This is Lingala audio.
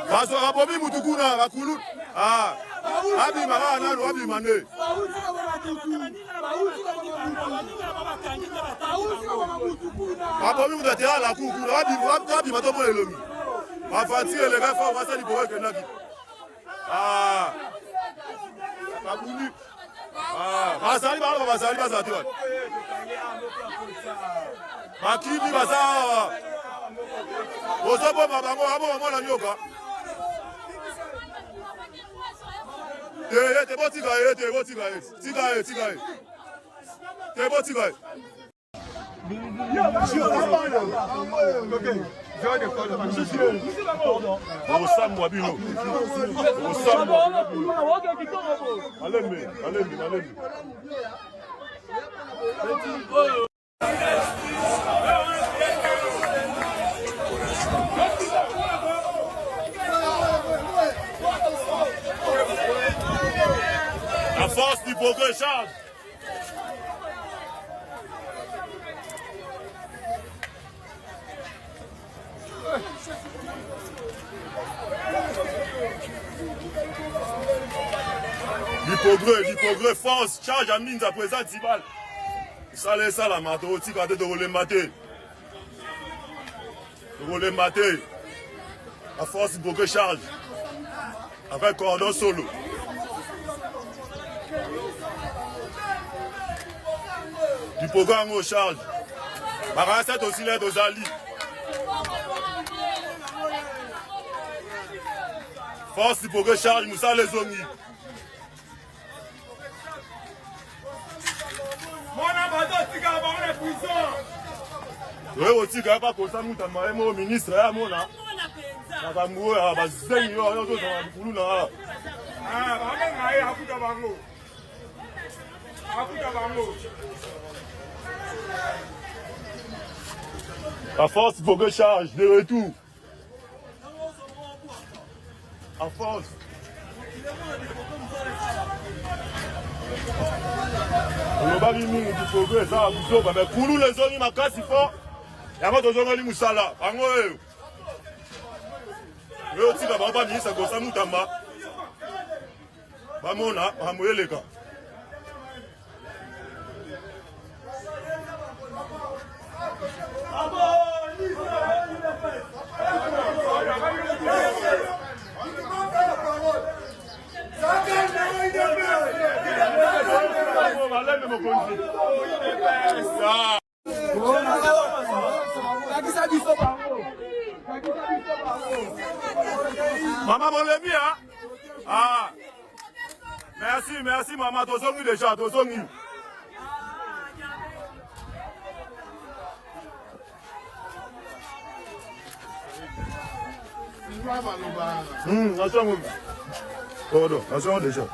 Parce que Bobi Moutoukuna, Rakulu, Abi Marana, Abi Mané. Bobi Moutoukuna, la Koukou, Abi Matomo et Lomi. Ma fatigue, les gars, on va s'en libérer que Nagi. Kabouni. Basali, Basali, Basali. Makimi, Basa. Ozobo, Mabango, Abo, la Nyoka. T'es bon, Tigaï. Osam Wabino. Allez. La force du progrès charge. Du progrès, force, charge à mine à présent, Tibal. Ça laisse ça la mato, aussi quand de rouler maté. La force du progrès charge. Avec cordon solo. Du programme au charge. Marasset aussi l'aide aux alliés. Force du progrès charge, Moussa les Zongi. Oui, aussi, il n'y a pas comme ça, nous avons un ministre, la force, il faut que charge de retour. La force. On va dire du progrès, ça, mais pour nous, les zones, il y a casse, il faut. Il y a d'autres zones, il y a là. Mais aussi, il y a pas ministre, ça, nous avons. Vamos là, vamos les gars. Maman, mon ami, hein? Merci, maman. Tozongi déjà, tozongi. Attention déjà.